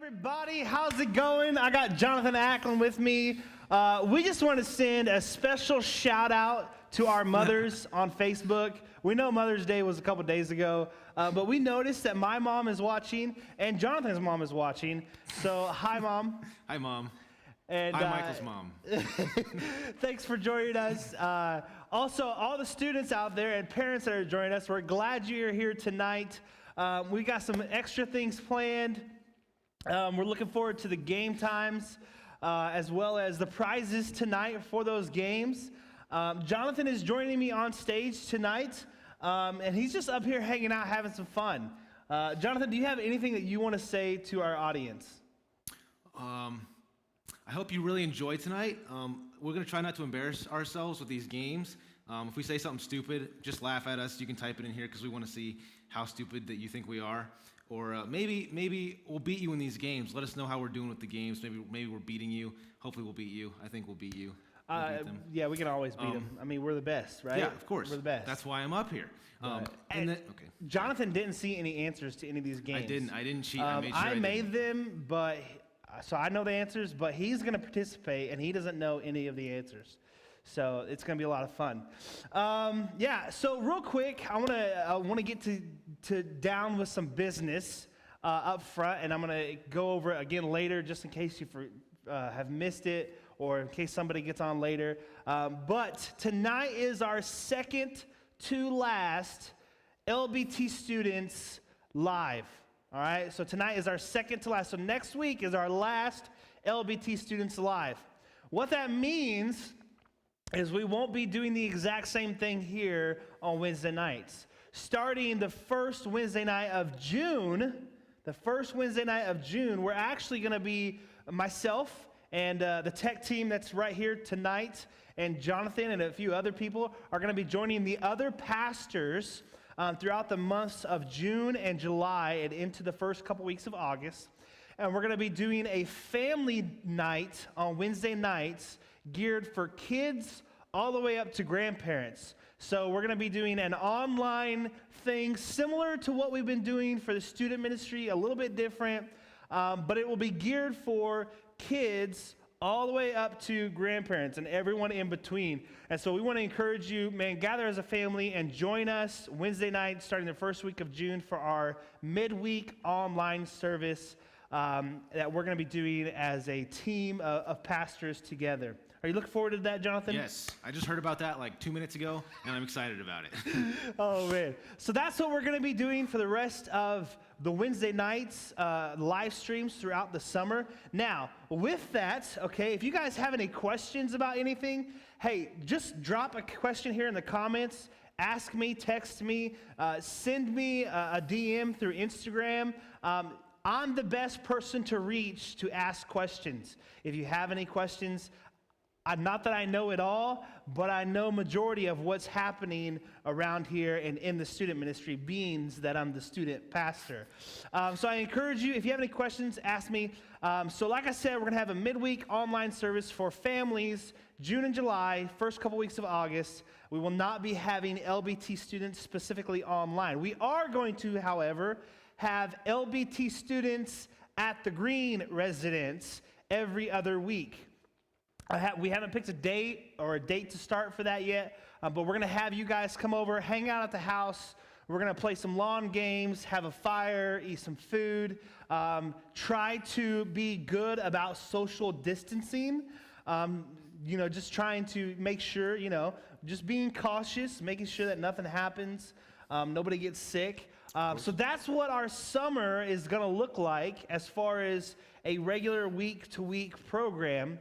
Everybody, how's it going? I got Jonathan Ackland with me. We just want to send a special shout out to our mothers on Facebook. We know Mother's Day was a couple days ago, but we noticed that my mom is watching and Jonathan's mom is watching. So, hi, Mom. Hi, Mom. And, hi, Michael's mom. Thanks for joining us. Also, all the students out there and parents that are joining us, we're glad you're here tonight. We got some extra things planned. We're looking forward to the game times as well as the prizes tonight for those games. Jonathan is joining me on stage tonight, and he's just up here hanging out, having some fun. Jonathan, do you have anything that you want to say to our audience? I hope you really enjoyed tonight. We're going to try not to embarrass ourselves with these games. If we say something stupid, just laugh at us. You can type it in here because we want to see how stupid that you think we are. Or maybe we'll beat you in these games. Let us know how we're doing with the games. Maybe we're beating you. Hopefully we'll beat you. I think we'll beat you. We'll beat them. Yeah, we can always beat them. I mean, we're the best, right? Yeah, of course. We're the best. That's why I'm up here. Right. Okay. Jonathan didn't see any answers to any of these games. I didn't cheat. I made sure I made them, but so I know the answers, but he's going to participate, and he doesn't know any of the answers. So it's going to be a lot of fun. Yeah. So real quick, I want to get to down with some business up front, and I'm going to go over it again later, just in case you have missed it, or in case somebody gets on later. But tonight is our second to last LBT Students live. All right. So tonight is our second to last. So next week is our last LBT Students live. What that means is we won't be doing the exact same thing here on Wednesday nights. Starting the first Wednesday night of June, we're actually going to be myself and the tech team that's right here tonight, and Jonathan and a few other people are going to be joining the other pastors throughout the months of June and July and into the first couple weeks of August. And we're going to be doing a family night on Wednesday nights geared for kids all the way up to grandparents. So we're going to be doing an online thing similar to what we've been doing for the student ministry, a little bit different, but it will be geared for kids all the way up to grandparents and everyone in between. And so we want to encourage you, man, gather as a family and join us Wednesday night starting the first week of June for our midweek online service that we're going to be doing as a team of pastors together. Are you looking forward to that, Jonathan? Yes. I just heard about that like 2 minutes ago, and I'm excited about it. Oh, man. So that's what we're going to be doing for the rest of the Wednesday nights, live streams throughout the summer. Now, with that, okay, if you guys have any questions about anything, hey, just drop a question here in the comments. Ask me, text me, send me a DM through Instagram. I'm the best person to reach to ask questions. If you have any questions, not that I know it all, but I know majority of what's happening around here and in the student ministry, being that I'm the student pastor. So I encourage you, if you have any questions, ask me. So like I said, we're going to have a midweek online service for families, June and July, first couple weeks of August. We will not be having LBT students specifically online. We are going to, however, have LBT students at the Green residence every other week. We haven't picked a date to start for that yet, but we're going to have you guys come over, hang out at the house. We're going to play some lawn games, have a fire, eat some food, try to be good about social distancing, just trying to make sure, just being cautious, making sure that nothing happens, nobody gets sick. So that's what our summer is going to look like as far as a regular week-to-week program.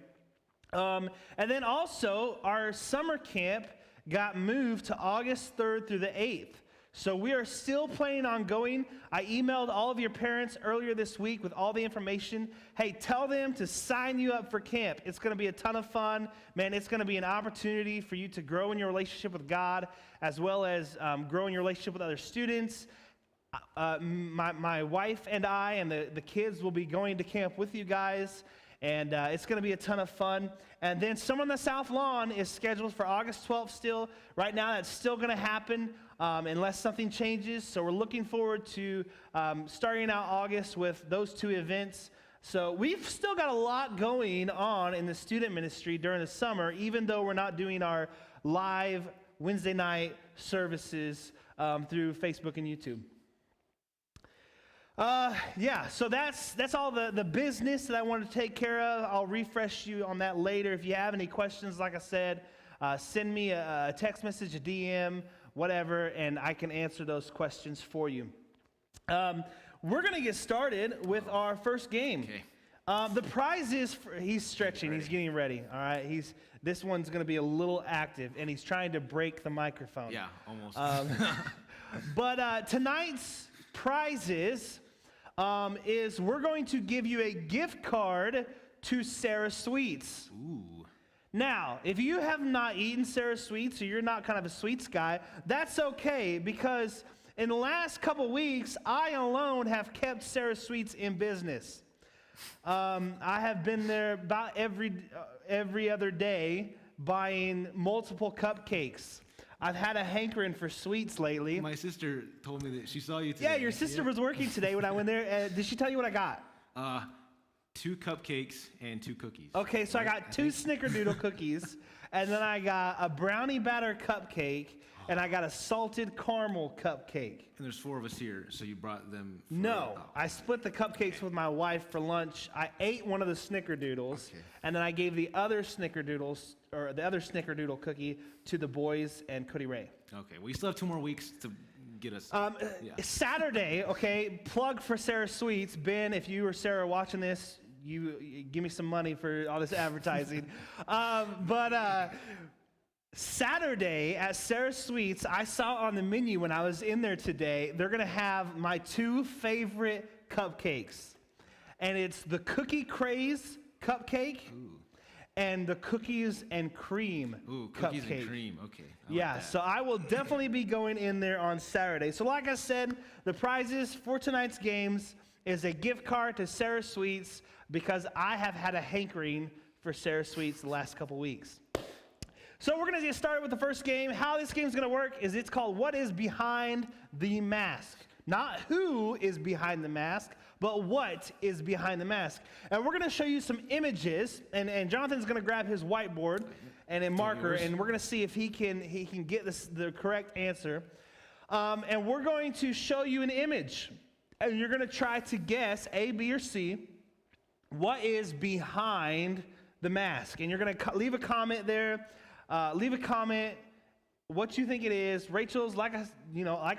And then also, our summer camp got moved to August 3rd through the 8th. So we are still planning on going. I emailed all of your parents earlier this week with all the information. Hey, tell them to sign you up for camp. It's going to be a ton of fun. Man, it's going to be an opportunity for you to grow in your relationship with God, as well as grow in your relationship with other students. My wife and I and the kids will be going to camp with you guys. And it's going to be a ton of fun. And then Summer on the South Lawn is scheduled for August 12th still. Right now, that's still going to happen unless something changes. So we're looking forward to starting out August with those two events. So we've still got a lot going on in the student ministry during the summer, even though we're not doing our live Wednesday night services through Facebook and YouTube. So that's all the business that I wanted to take care of. I'll refresh you on that later. If you have any questions, like I said, send me a text message, a DM, whatever, and I can answer those questions for you. We're going to get started with our first game. Okay. The prize is, he's stretching, he's getting ready, all right? This one's going to be a little active, and he's trying to break the microphone. Yeah, almost. But tonight's prizes is we're going to give you a gift card to Sarah Sweets. Ooh. Now, if you have not eaten Sarah Sweets or you're not kind of a sweets guy, that's okay, because in the last couple weeks, I alone have kept Sarah Sweets in business. I have been there about every other day buying multiple cupcakes. I've had a hankering for sweets lately. My sister told me that she saw you today. Yeah, your sister was working today when I went there. Did she tell you what I got? 2 cupcakes and 2 cookies. Okay, so I got 2 snickerdoodle cookies, and then I got a brownie batter cupcake, and I got a salted caramel cupcake. And there's 4 of us here, so you brought them. No, I split the cupcakes with my wife for lunch. I ate one of the snickerdoodles, and then I gave the other snickerdoodle cookie to the boys and Cody Ray. Okay, we still have 2 more weeks to get us. Saturday, okay, plug for Sarah Sweets. Ben, if you or Sarah are watching this, you give me some money for all this advertising. Saturday at Sarah Sweets, I saw on the menu when I was in there today, they're going to have my 2 favorite cupcakes. And it's the Cookie Craze cupcake and the cookies and cream Cookies cupcake. and cream, okay. Yeah, so I will definitely be going in there on Saturday. So like I said, the prizes for tonight's games is a gift card to Sarah Sweets, because I have had a hankering for Sarah Sweets the last couple weeks. So we're going to get started with the first game. How this game is going to work is it's called What is Behind the Mask? Not who is behind the mask, but what is behind the mask. And we're going to show you some images, and Jonathan's going to grab his whiteboard and a marker, and we're going to see if he can get the correct answer. And we're going to show you an image, and you're going to try to guess A, B, or C what is behind the mask. And you're going to leave a comment there. Leave a comment what you think it is. Rachel's, like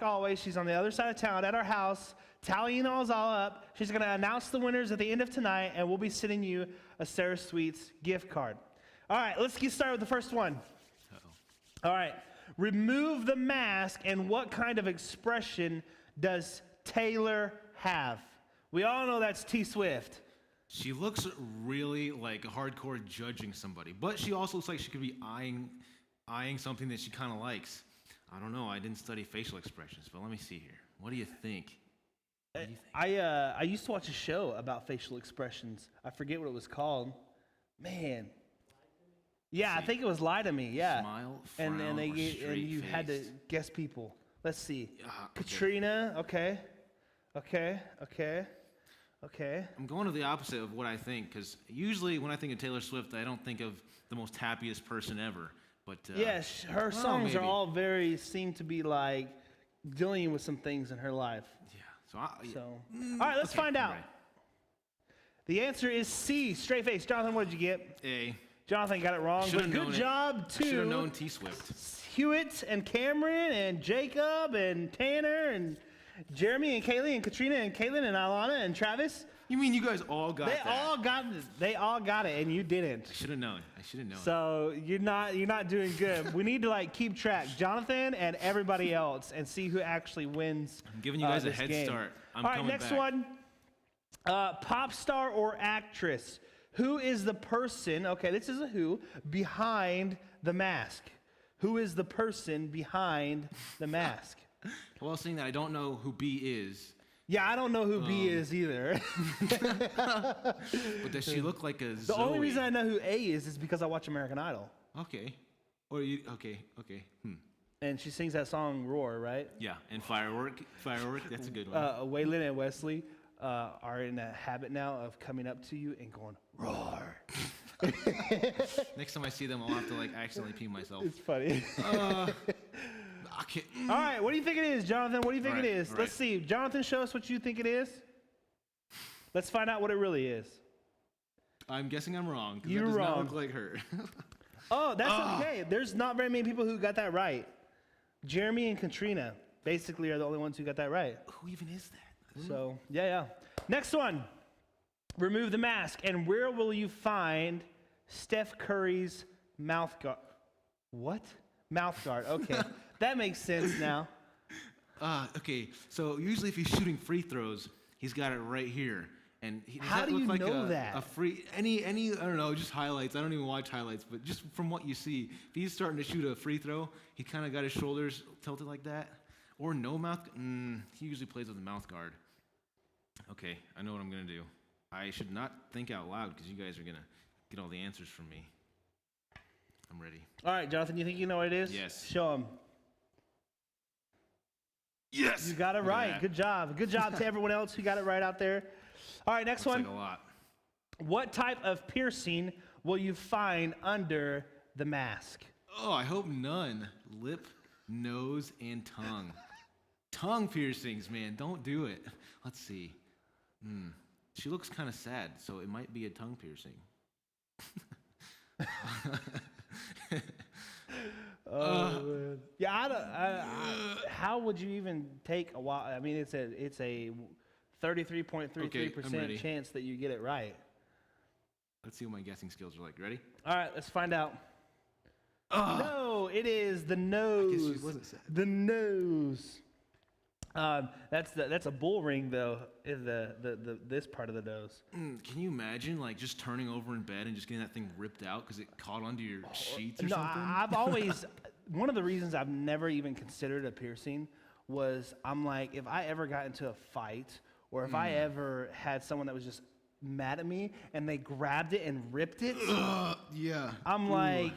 always, she's on the other side of town at our house, tallying all up. She's going to announce the winners at the end of tonight, and we'll be sending you a Sarah Sweets gift card. All right, let's get started with the first one. All right, remove the mask, and what kind of expression does Taylor have? We all know that's T Swift. She looks really like hardcore judging somebody, but she also looks like she could be eyeing something that she kind of likes. I don't know. I didn't study facial expressions, but let me see here. What do you think? I used to watch a show about facial expressions. I forget what it was called. Man. Yeah, I think it was Lie to Me. Yeah. Smile, frown, and you face. had to guess people. Let's see. Katrina. Okay. I'm going to the opposite of what I think, because usually when I think of Taylor Swift, I don't think of the most happiest person ever. But yes, her songs are all seem to be like dealing with some things in her life. Yeah. All right, let's find out. Right. The answer is C, straight face. Jonathan, what did you get? A. Jonathan got it wrong, but good job to should have known T Swift. Hewitt and Cameron and Jacob and Tanner and Jeremy and Kaylee and Katrina and Caitlin and Alana and Travis. You mean you guys all got that? They all got it, and you didn't. I should have known. So you're not doing good. We need to keep track, Jonathan and everybody else, and see who actually wins. I'm giving you guys a head start. All right, next one. Pop star or actress. Who is the person? Okay, this is a who behind the mask. Who is the person behind the mask? Well, seeing that I don't know who B is. Yeah, I don't know who B is either. But does she look like a Zoe? The only reason I know who A is because I watch American Idol. Okay. Okay. And she sings that song Roar, right? Yeah, and Firework, that's a good one. Waylon and Wesley. are in a habit now of coming up to you and going, roar. Next time I see them, I'll have to like accidentally pee myself. It's funny. I can't. All right, what do you think it is, Jonathan? What do you think All it right, is? all Let's right. see. Jonathan, show us what you think it is. Let's find out what it really is. I'm guessing I'm wrong. 'Cause You're that does wrong. not look like her. Oh, that's okay. There's not very many people who got that right. Jeremy and Katrina basically are the only ones who got that right. Who even is that? So, yeah. Next one. Remove the mask. And where will you find Steph Curry's mouth guard? What? Mouth guard. Okay. That makes sense now. Okay. So usually if he's shooting free throws, he's got it right here. And does How that do look you like know that? A free any I don't know, just highlights. I don't even watch highlights, but just from what you see, if he's starting to shoot a free throw, he kind of got his shoulders tilted like that, or no mouth. He usually plays with a mouth guard. Okay, I know what I'm gonna do. I should not think out loud because you guys are gonna get all the answers from me. I'm ready. All right, Jonathan, you think you know what it is? Yes. Show him. Yes. You got it Look at right. that. Good job. Good job to everyone else who got it right out there. All right, next Looks one. like a lot. What type of piercing will you find under the mask? Oh, I hope none. Lip, nose, and tongue. Tongue piercings, man. Don't do it. Let's see. She looks kind of sad, so it might be a tongue piercing. Man. Yeah, how would you even take a while? I mean, it's a 33.33% ready. chance that you get it right. Let's see what my guessing skills are like. Ready? All right, let's find out. No, it is the nose. wasn't sad. The nose. That's a bull ring though. Is the this part of the nose? Can you imagine like just turning over in bed and just getting that thing ripped out because it caught onto your sheets or No, something? I've always one of the reasons I've never even considered a piercing was I'm like, if I ever got into a fight or if I ever had someone that was just mad at me and they grabbed it and ripped it, Yeah. I'm like,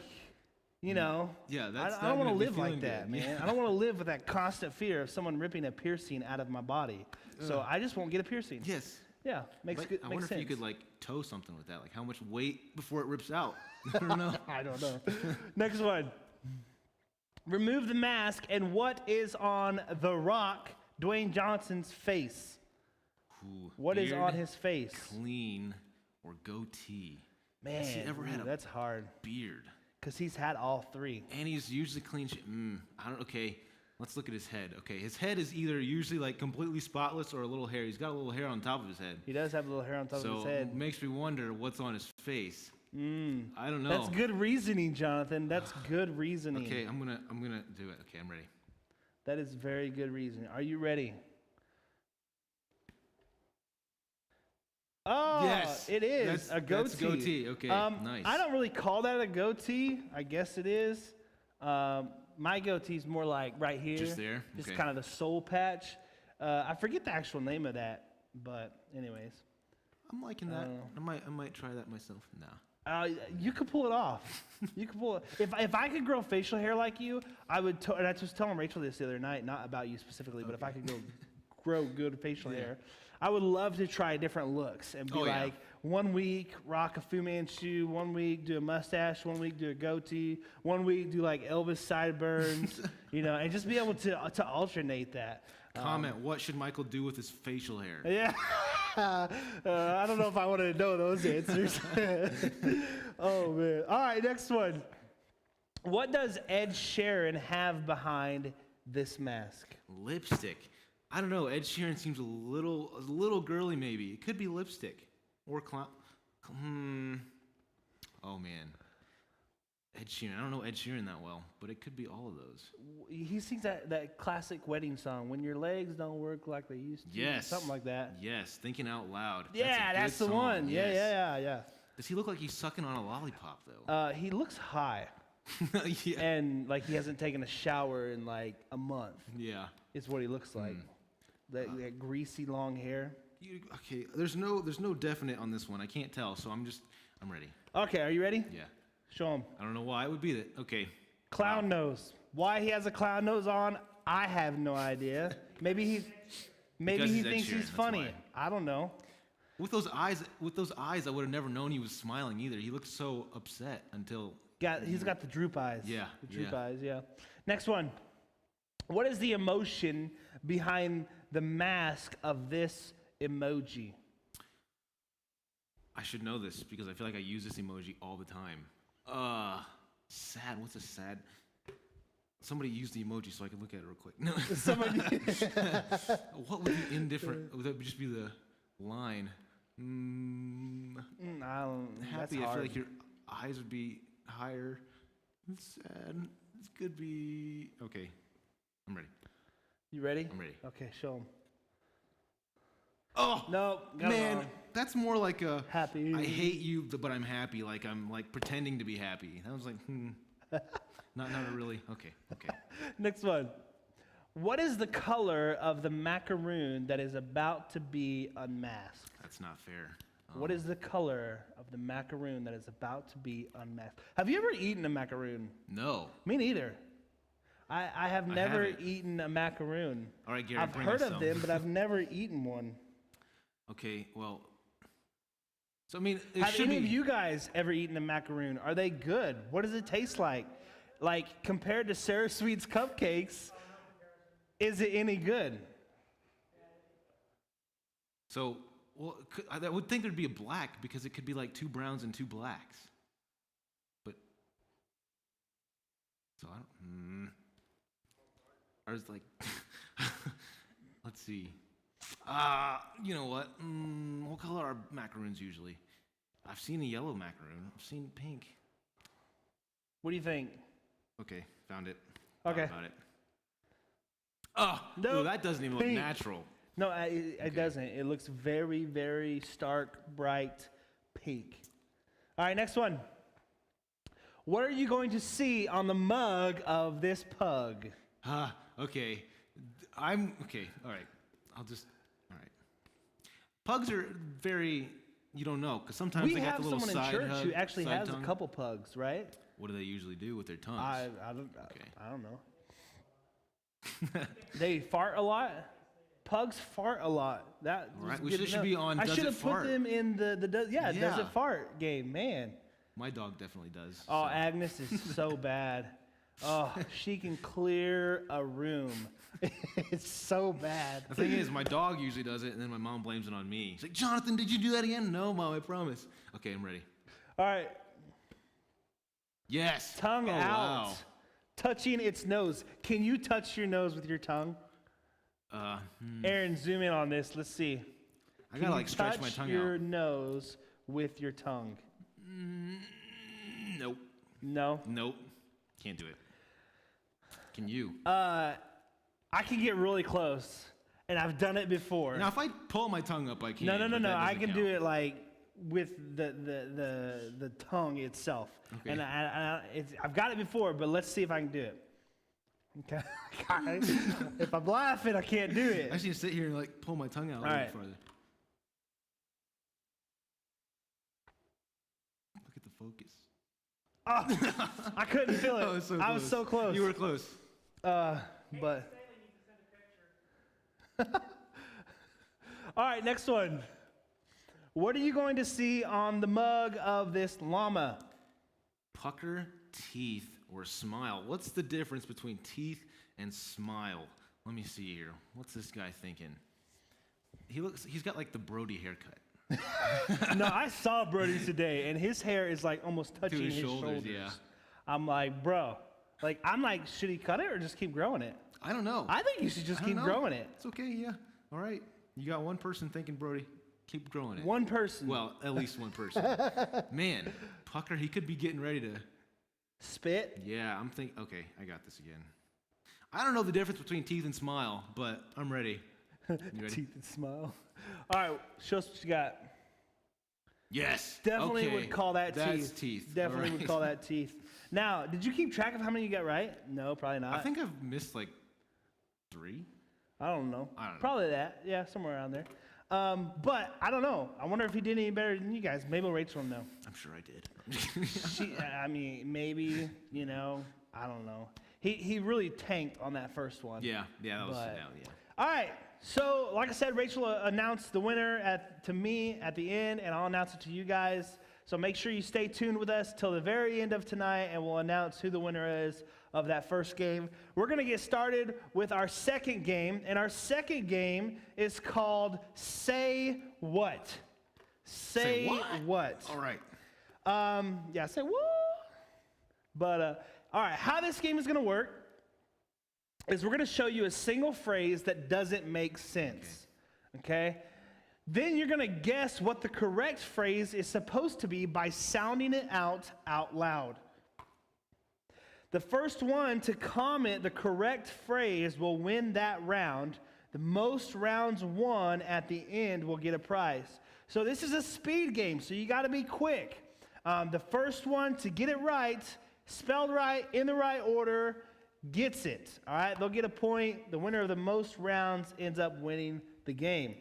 you know, Yeah, I that's don't want to not live like feeling that, good. man. I don't want to live with that constant fear of someone ripping a piercing out of my body. So I just won't get a piercing. Yes. Yeah, makes Like, good. I Makes wonder sense. if you could like tow something with that. Like how much weight before it rips out? I don't know. I don't know. Next one. Remove the mask, and what is on The Rock, Dwayne Johnson's face? Ooh, What is beard, on his face? Clean or goatee? Man, Has he ever had a that's hard beard? because he's had all three. And he's usually clean. Okay, let's look at his head. Okay, his head is either usually like completely spotless or a little hair. He's got a little hair on top of his head. He does have a little hair on top of So his it head. makes me wonder what's on his face. I don't know. That's good reasoning, Jonathan. That's good reasoning. Okay, I'm gonna do it. Okay, I'm ready. That is very good reasoning. Are you ready? Oh, Yes, it is a goatee. that's goatee. Okay, nice. I don't really call that a goatee. I guess it is. My goatee's more like right here. Just there? Just Okay. kind of the soul patch. I forget the actual name of that, but anyways. I'm liking that. I might try that myself. Nah. You could pull it off. You could pull it. If I could grow facial hair like you, I would. And I was telling Rachel this the other night, not about you specifically, but if I could grow good facial hair, I would love to try different looks and be like, 1 week rock a Fu Manchu, 1 week do a mustache, 1 week do a goatee, 1 week do like Elvis sideburns, and just be able to alternate that. Comment. What should Michael do with his facial hair? Yeah. I don't know if I want to know those answers. Oh, man. All right, next one. What does Ed Sheeran have behind this mask? Lipstick. I don't know. Ed Sheeran seems a little girly. Maybe it could be lipstick or clown. Oh man. Ed Sheeran. I don't know Ed Sheeran that well, but it could be all of those. He sings that classic wedding song, "When Your Legs Don't Work Like They Used to." Yes. Something like that. Yes. Thinking out loud. Yeah, that's the song. one. Yes. Yeah. Does he look like he's sucking on a lollipop though? He looks high, Yeah. and like he hasn't taken a shower in like a month. Yeah. Is what he looks like. That greasy long hair. Okay. There's no definite on this one. I can't tell, so I'm ready. Okay, are you ready? Yeah. Show him. I don't know why it would be that. Okay. Clown nose. Why he has a clown nose on, I have no idea. Maybe Maybe Because he he's Ed thinks Sheeran, he's that's funny. why. I don't know. With those eyes, I would have never known he was smiling either. He looked so upset until. He's got the droop eyes. Yeah, The droop yeah. eyes, yeah. Next one. What is the emotion behind the mask of this emoji? I should know this because I feel like I use this emoji all the time. Sad. What's a sad? Somebody use the emoji so I can look at it real quick. No. What would be indifferent? Would that just be the line? I don't. That's Happy. I hard. feel like your eyes would be higher. Sad. This could be. Okay. I'm ready. You ready? I'm ready. Okay, show him. Oh No, man, that's more like a happy. I hate you, but I'm happy. Like I'm like pretending to be happy. I was like, not really. Okay. Next one. What is the color of the macaroon that is about to be unmasked? That's not fair. What is the color of the macaroon that is about to be unmasked? Have you ever eaten a macaroon? No. Me neither. I have never haven't. eaten a macaroon. All right, Gary. I've bring heard us of some. them, but I've never eaten one. Okay. Well. So I mean, it Have should any be. of you guys ever eaten a macaroon? Are they good? What does it taste like? Like compared to Sarah Sweet's cupcakes, is it any good? So, well, I would think there'd be a black because it could be like 2 browns and 2 blacks. But so I don't. I was like, let's see. You know what? What color are macaroons usually? I've seen a yellow macaroon. I've seen pink. What do you think? Okay, found it. Okay. Thought about it. Oh, Nope. ooh, that doesn't even look Pink. natural. No, it doesn't. It looks very, very stark, bright pink. All right, next one. What are you going to see on the mug of this pug? Okay. Okay, all right. All right. Pugs are very, you don't know, because sometimes We they got have the little someone in side church hug, who actually side has tongue. a couple pugs, right? What do they usually do with their tongues? I don't know. They fart a lot. Pugs fart a lot. That All right, was good to should know. be on I Does should It have put Fart? them in the does Yeah. it fart game, man. My dog definitely does. Oh, so. Agnes is so bad. Oh, she can clear a room. It's so bad. The thing is, my dog usually does it, and then my mom blames it on me. She's like, Jonathan, did you do that again? No, Mom, I promise. Okay, I'm ready. All right, Yes. tongue Oh, out, wow. touching its nose. Can you touch your nose with your tongue? Aaron, zoom in on this. Let's see. I Can gotta you like stretch my touch tongue your out. nose with your tongue? Nope. No. Nope. Can't do it. Can you? I can get really close, and I've done it before. Now, if I pull my tongue up, I can. No. but that I doesn't can count. do it like with the tongue itself, Okay. and I've got it before. But let's see if I can do it. Okay. If I'm laughing, I can't do I it. just need to sit here and like pull my tongue out a All little right. bit farther. Look at the focus. Oh, I couldn't feel it. I was so close. You were close. But. All right, next one. What are you going to see on the mug of this llama? Pucker, teeth, or smile. What's the difference between teeth and smile? Let me see here. What's this guy thinking? He's got like the Brody haircut. No, I saw Brody today, and his hair is like almost touching his his shoulders, yeah. I'm like, bro, should he cut it or just keep growing it? I don't know. I think you should just I don't keep know. growing it. It's okay, yeah. All right. You got one person thinking Brody. Keep growing it. One person. Well, at least one person. Man, Pucker, he could be getting ready to. Spit. Yeah, I'm thinking. Okay, I got this again. I don't know the difference between teeth and smile, but I'm ready. You ready? Teeth and smile. All right, show us what you got. Yes. Definitely okay. would call that That's teeth. teeth. Definitely All would right. call that teeth. Now, did you keep track of how many you got right? No, probably not. I think I've missed like 3. I don't know. I don't know. Probably that. Yeah, somewhere around there. But I don't know. I wonder if he did any better than you guys. Maybe Rachel will know. I'm sure I did. I mean, maybe, I don't know. He really tanked on that first one. yeah, that was. But- Yeah. All right, So, like I said, Rachel announced the winner to me at the end, and I'll announce it to you guys. So make sure you stay tuned with us till the very end of tonight, and we'll announce who the winner is of that first game. We're going to get started with our second game, and our second game is called Say What. Say what? All right. Yeah, say what? But, all right, how this game is going to work is we're going to show you a single phrase that doesn't make sense, okay? Then you're going to guess what the correct phrase is supposed to be by sounding it out loud. The first one to comment the correct phrase will win that round. The most rounds won at the end will get a prize. So this is a speed game, so you got to be quick. The first one to get it right, spelled right, in the right order, gets it. All right, they'll get a point. The winner of the most rounds ends up winning the game.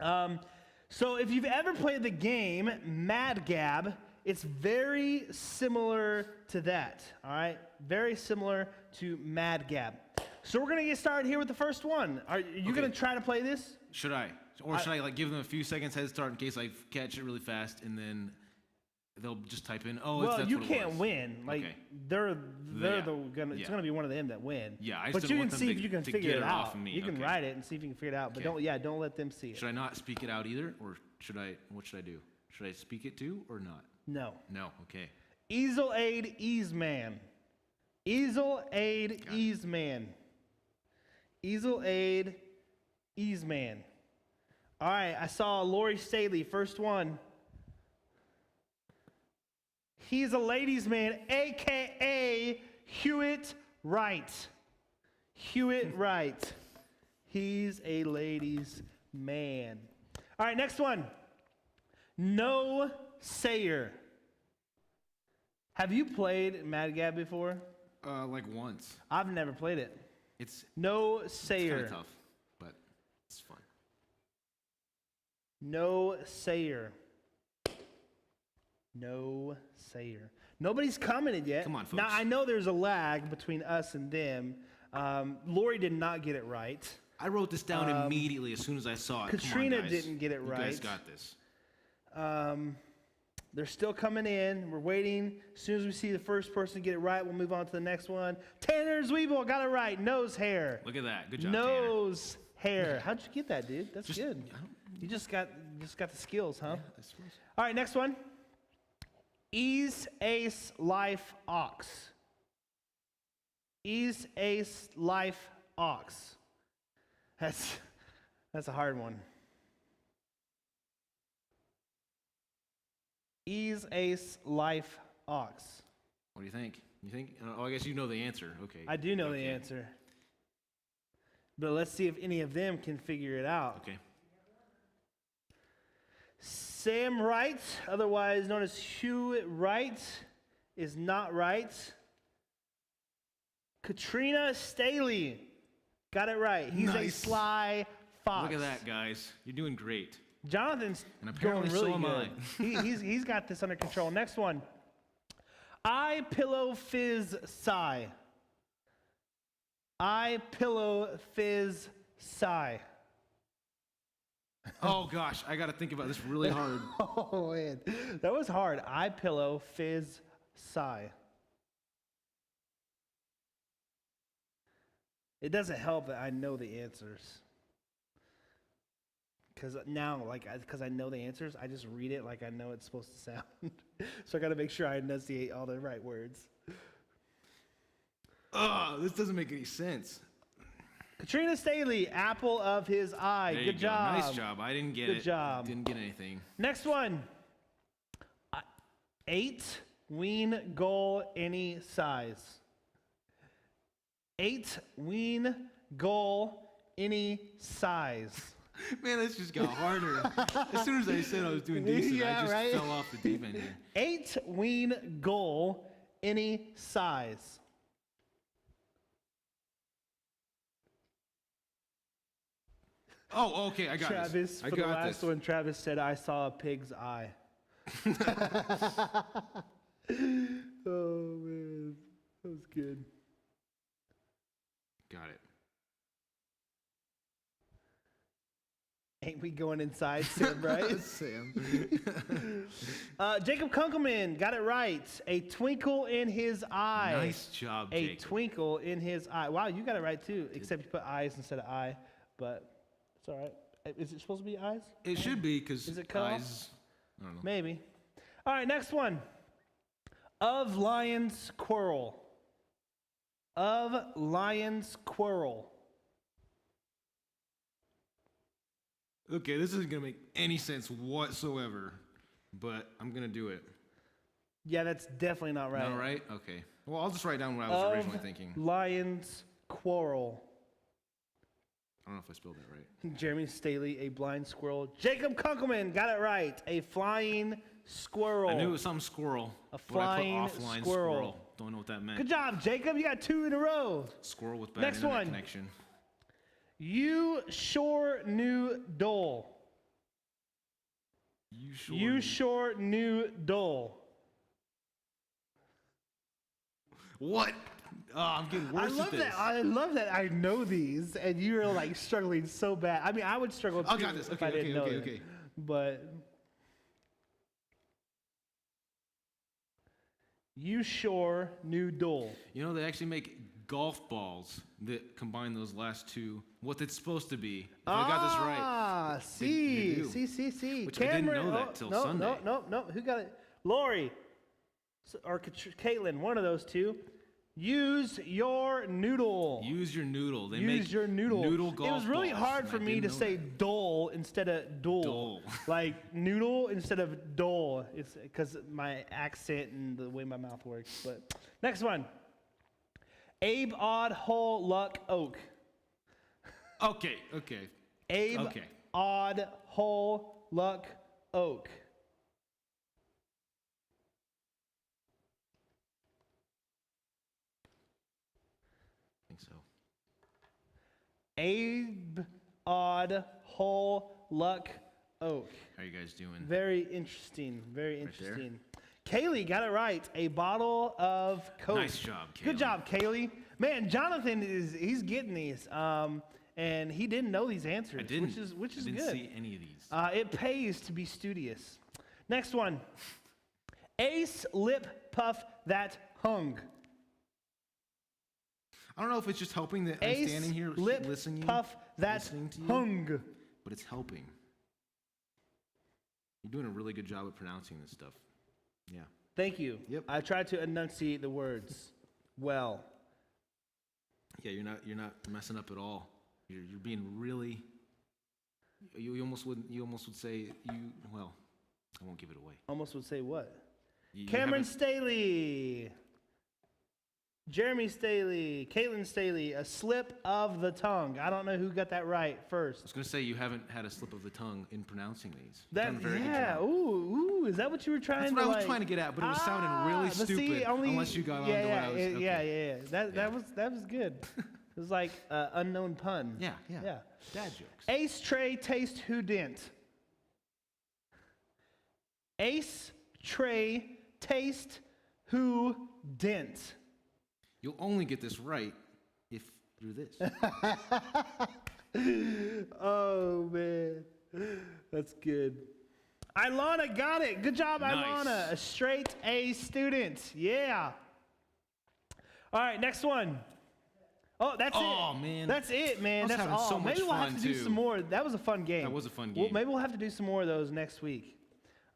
So if you've ever played the game Mad Gab, it's very similar to that. All right, very similar to Mad Gab. So we're gonna get started here with the first one. Are you gonna try to play this? Should I? Or should I like give them a few seconds head start in case I catch it really fast and then they'll just type in, well, you can't win. Like Okay. they're it's gonna be one of them that win. Yeah, I just but didn't you want can them see to- if you can to figure get it it out. off of me. You can Okay. write it and see if you can figure it out. But Okay. don't let them see it. Should I not speak it out either, or should I? What should I do? Should I speak it too, or not? No. No. Okay. Easel aid ease man. Easel aid ease man. Easel aid ease man. All right, I saw Lori Staley, first one. He's a ladies' man, a.k.a. Hewitt Wright. Hewitt Wright. He's a ladies' man. All right, next one. No Sayer. Have you played Mad Gab before? Like once. I've never played it. It's No kind Sayer. of tough, but it's fun. No Sayer. No Sayer. Nobody's commented yet. Come on, Now, folks. I know there's a lag between us and them. Lori did not get it right. I wrote this down immediately as soon as I saw it. Come on, Katrina guys. didn't get it You right. guys got this. They're still coming in. We're waiting. As soon as we see the first person get it right, we'll move on to the next one. Tanner Zweibel got it right. Nose hair. Look at that. Good job, Tanner. Nose hair. How'd you get that, dude? That's Just- good. I don't- You just got the skills, huh? I suppose. All right, next one. Ease Ace Life Ox. Ease Ace Life Ox. That's a hard one. Ease Ace Life Ox. What do you think? You think? Oh, I guess you know the answer. Okay. I do know the Okay. answer. But let's see if any of them can figure it out. Okay. Sam Wright, otherwise known as Hewitt Wright, is not right. Katrina Staley got it right. He's a Nice. sly fox. Look at that, guys. You're doing great. Jonathan's And going apparently really so am good. He's got this under control. Next one. I pillow fizz sigh. I pillow fizz sigh. Oh gosh, I got to think about this really hard. Oh man, that was hard. I pillow fizz sigh. It doesn't help that I know the answers. Because now, because I know the answers, I just read it like I know it's supposed to sound. So I got to make sure I enunciate all the right words. Oh, this doesn't make any sense. Katrina Staley, apple of his eye. There Good you go. job. Nice job. I didn't get it. Good job. Didn't get anything. Next one. 8 ween goal any size. 8 ween goal any size. Man, this just got harder. As soon as I said I was doing decent, Yeah, I just right? fell off the deep end here. 8 ween goal any size. Oh, okay, I got Travis, this. I for the got last this. one, Travis said, I saw a pig's eye. Oh, man. That was good. Got it. Ain't we going inside, Sam, right? Sam. Jacob Kunkelman got it right. A twinkle in his eye. Nice job, A Jacob. twinkle in his eye. Wow, you got it right too, except you put eyes instead of eye, but it's all right. Is it supposed to be eyes? It should be, because Is it cut off? eyes, I don't know. Maybe. All right, next one. Of lion's quarrel. Of lion's quarrel. Okay, this isn't going to make any sense whatsoever, but I'm going to do it. Yeah, that's definitely not right. Not right? Okay. Well, I'll just write down what I was originally thinking. Lion's quarrel. I don't know if I spelled that right. Jeremy Staley, a blind squirrel. Jacob Kunkelman got it right. A flying squirrel. I knew it was some squirrel. A but I flying put offline squirrel. Don't know what that meant. Good job, Jacob. You got 2 in a row. Squirrel with bad Next internet one. connection. You sure knew Dole. You sure knew Dole. What? Oh, I'm getting worse at this. I love that I know these, and you're like struggling so bad. I mean, I would struggle too I got this. if I didn't know them. Okay. But you sure knew Dole. You know, they actually make golf balls that combine those last two. What it's supposed to be. If I got this right. Ah, they do. see. Which I didn't know that till Sunday. No. Who got it? Lori or Caitlin, one of those two. Use your noodle. Use your noodle. They Use make your noodle. Noodle golf It was really balls, hard and for I me didn't to know say that. dole instead of dole. Dole. Like noodle instead of dole. It's because my accent and the way my mouth works. But next one. Abe Odd Hole Luck Oak. Okay. Abe Okay. Odd Hole Luck Oak. I think so. Abe Odd Hole Luck Oak. How are you guys doing? Very interesting. Very there? interesting. Kaylee got it right. A bottle of Coke. Nice job, Kaylee. Good job, Kaylee. Man, Jonathan he's getting these. And he didn't know these answers, I didn't. which is I didn't good. see any of these. It pays to be studious. Next one. Ace lip puff that hung. I don't know if it's just helping that I'm Ace standing here lip listening, puff that listening to you, hung. but it's helping. You're doing a really good job at pronouncing this stuff. Yeah. Thank you. Yep. I tried to enunciate the words well. Yeah, you're not messing up at all. You're being really. You almost would say well, I won't give it away. Almost would say what? You Cameron haven't- Staley. Jeremy Staley, Caitlin Staley, a slip of the tongue. I don't know who got that right I first. was gonna say you haven't had a slip of the tongue in pronouncing these. You've That done a very good yeah, job. ooh, is that what you were trying That's to what I was like? trying to get at, but it was sounding really but see, stupid only- unless you got on yeah, to what I was. Okay. yeah. That was good. It was like unknown pun. Yeah. Yeah. Dad jokes. Ace tray taste who didn't. Ace tray taste who didn't. You'll only get this right if you're this. Oh man, that's good. Ilana got it. Good job, Nice. Ilana. A straight A student. Yeah. All right, next one. Oh, that's it. Oh, man. That's it, man. I was That's having all. so much Maybe we'll have fun, to do too. some more. That was a fun game. That was a fun Well, game. maybe we'll have to do some more of those next week.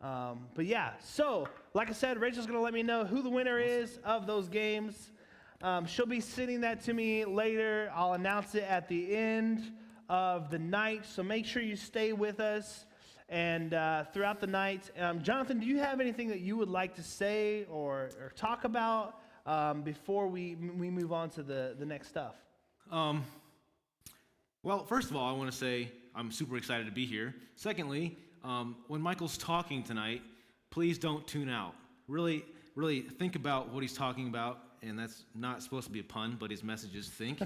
But yeah, so like I said, Rachel's gonna let me know who the winner is of those games. She'll be sending that to me later. I'll announce it at the end of the night. So make sure you stay with us and throughout the night. Jonathan, do you have anything that you would like to say or talk about before we move on to the next stuff? Well, first of all, I want to say I'm super excited to be here. Secondly, when Michael's talking tonight, please don't tune out. Really, really think about what he's talking about, and that's not supposed to be a pun, but his messages think.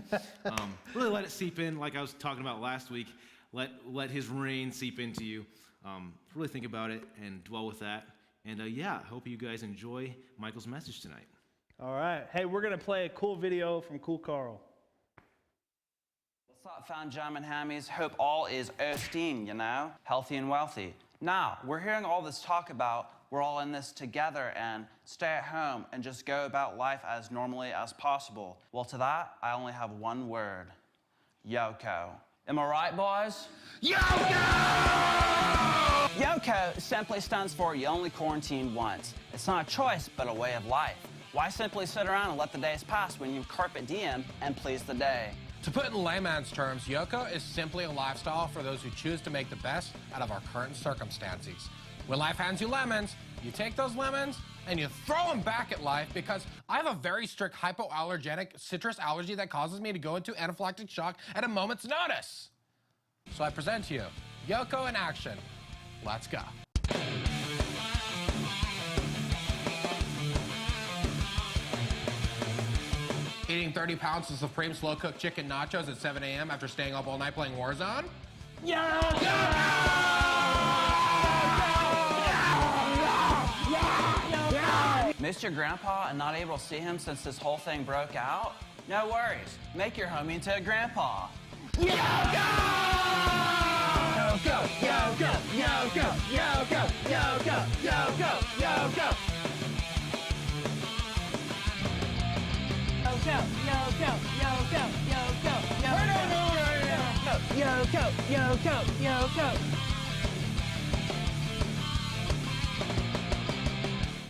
Really let it seep in, like I was talking about last week. Let his reign seep into you. Really think about it and dwell with that. And yeah, I hope you guys enjoy Michael's message tonight. All right. Hey, we're going to play a cool video from Cool Carl. What's up, Found Jam and Hammies? Hope all is Osteen, you know? Healthy and wealthy. Now, we're hearing all this talk about we're all in this together and stay at home and just go about life as normally as possible. Well, to that, I only have one word. YOKO. Am I right, boys? YOKO! YOKO simply stands for you only quarantine once. It's not a choice, but a way of life. Why simply sit around and let the days pass when you carpe diem and please the day? To put it in layman's terms, YOKO is simply a lifestyle for those who choose to make the best out of our current circumstances. When life hands you lemons, you take those lemons and you throw them back at life, because I have a very strict hypoallergenic citrus allergy that causes me to go into anaphylactic shock at a moment's notice. So I present to you YOKO in action. Let's go. Eating 30 pounds of Supreme slow-cooked chicken nachos at 7 a.m. after staying up all night playing Warzone? Missed your grandpa and not able to see him since this whole thing broke out? No worries. Make your homie into a grandpa.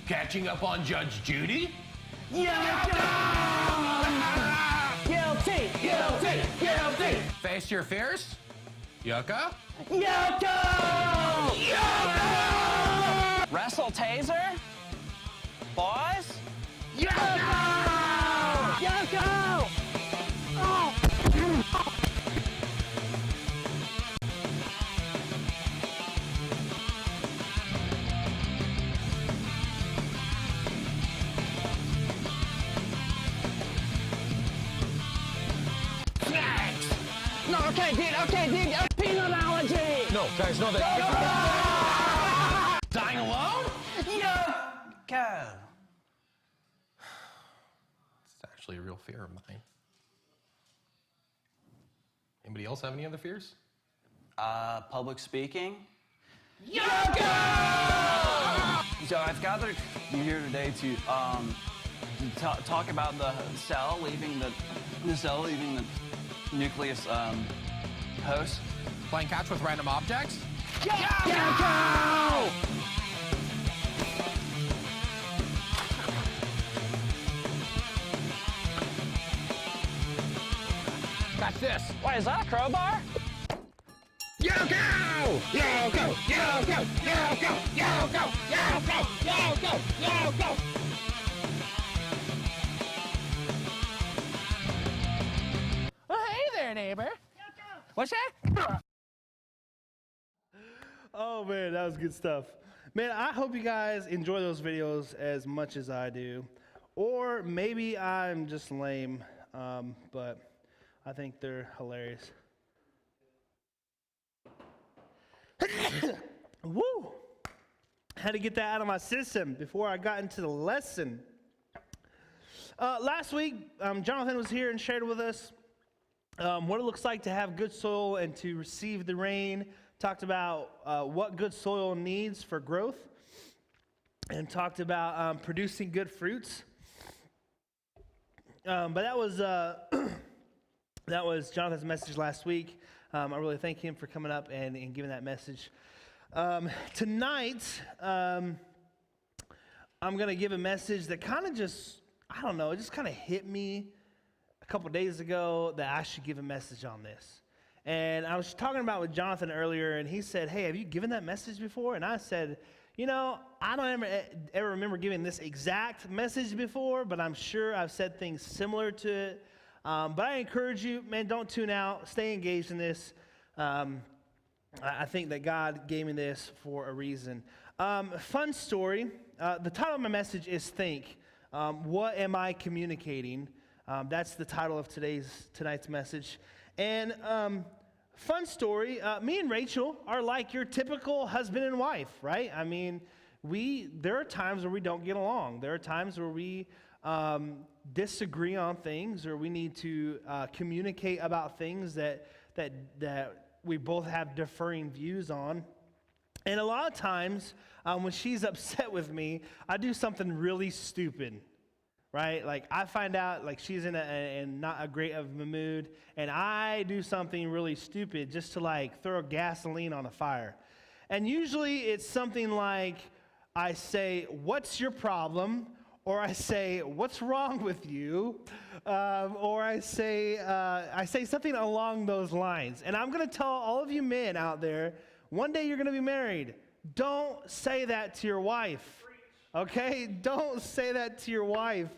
Catching up on Judge Judy? Guilty! Guilty! Guilty! Face your fears? YOKO? Yoko! Yoko! Wrestle taser? Boys? Yoko! Yoko! Oh! No, okay, dude, peanut allergy! No, guys, no, that... Dying alone? Go! It's actually a real fear of mine. Anybody else have any other fears? Public speaking? YOKO! So I've gathered you here today to talk about the cell leaving the nucleus host. Playing catch with random objects? YOKO! Catch this. Wait, is that a crowbar? YOKO! YOKO! YOKO! YOKO! YOKO! YOKO! YOKO! YOKO! Oh, hey there, neighbor. What's that? Oh, man, that was good stuff. Man, I hope you guys enjoy those videos as much as I do. Or maybe I'm just lame, but I think they're hilarious. Woo! Had to get that out of my system before I got into the lesson. Last week, Jonathan was here and shared with us what it looks like to have good soil and to receive the rain. Talked about what good soil needs for growth, and talked about producing good fruits. But that was that was Jonathan's message last week. I really thank him for coming up and giving that message. Tonight, I'm going to give a message that kind of just, I don't know, it just kind of hit me a couple days ago that I should give a message on this. And I was talking about with Jonathan earlier, and he said, hey, have you given that message before? And I said, you know, I don't ever remember giving this exact message before, but I'm sure I've said things similar to it. But I encourage you, man, don't tune out. Stay engaged in this. I think that God gave me this for a reason. Fun story. The title of my message is Think. What am I communicating? That's the title of tonight's message. And fun story, me and Rachel are like your typical husband and wife, right? I mean, there are times where we don't get along. There are times where we disagree on things, or we need to communicate about things that we both have differing views on. And a lot of times, when she's upset with me, I do something really stupid, right? Like, I find out, like, she's in not a great of a mood, and I do something really stupid just to, like, throw gasoline on a fire. And usually it's something like, I say, "What's your problem?" Or I say, "What's wrong with you?" Or I say something along those lines. And I'm going to tell all of you men out there, one day you're going to be married. Don't say that to your wife. Okay? Don't say that to your wife.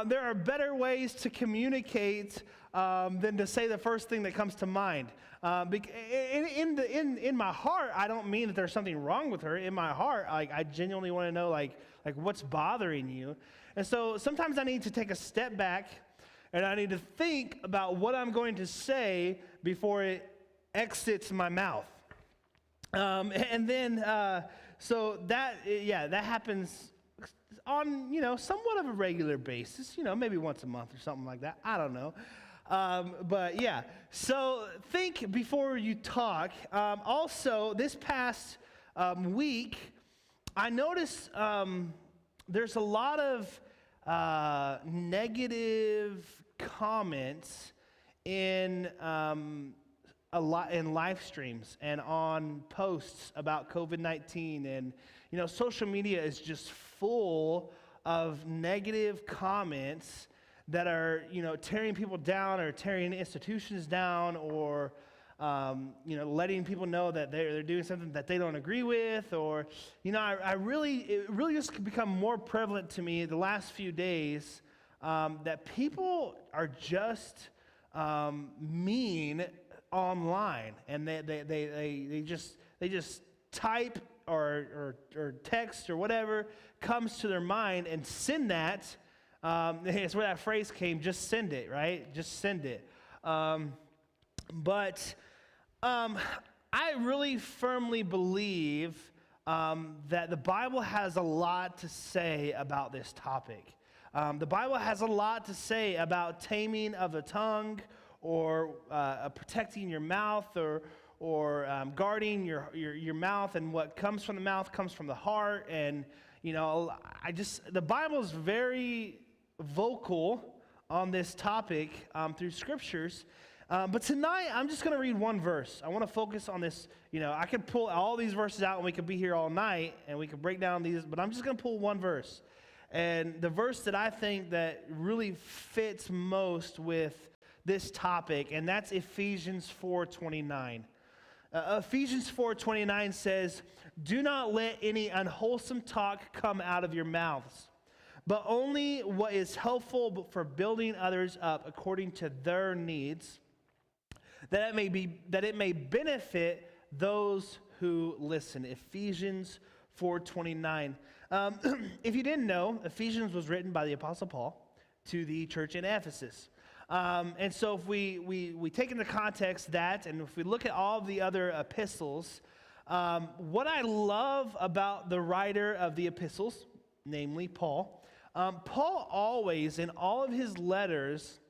There are better ways to communicate than to say the first thing that comes to mind. In my heart, I don't mean that there's something wrong with her. In my heart, I genuinely want to know, like what's bothering you. And so sometimes I need to take a step back, and I need to think about what I'm going to say before it exits my mouth. And then, so that happens on, somewhat of a regular basis, maybe once a month or something like that. I don't know. But yeah, so think before you talk. Also, this past week, I noticed there's a lot of negative comments in live streams and on posts about COVID-19, and social media is just full of negative comments that are tearing people down, or tearing institutions down, or letting people know that they're doing something that they don't agree with, or it really just become more prevalent to me the last few days that people are just mean online, and they just type or text or whatever comes to their mind and send that. It's where that phrase came, just send it, right? Just send it. But I really firmly believe that the Bible has a lot to say about this topic. The Bible has a lot to say about taming of the tongue, or protecting your mouth, or guarding your mouth, and what comes from the mouth comes from the heart. And the Bible is very vocal on this topic through scriptures. But tonight, I'm just going to read one verse. I want to focus on this. I could pull all these verses out, and we could be here all night, and we could break down these, but I'm just going to pull one verse. And the verse that I think that really fits most with this topic, and that's Ephesians 4:29. Ephesians 4:29 says, "Do not let any unwholesome talk come out of your mouths, but only what is helpful for building others up according to their needs, that it may benefit those who listen." Ephesians 4:29. If you didn't know, Ephesians was written by the Apostle Paul to the church in Ephesus. And so if we take into context that, and if we look at all of the other epistles, what I love about the writer of the epistles, namely Paul, Paul always, in all of his letters,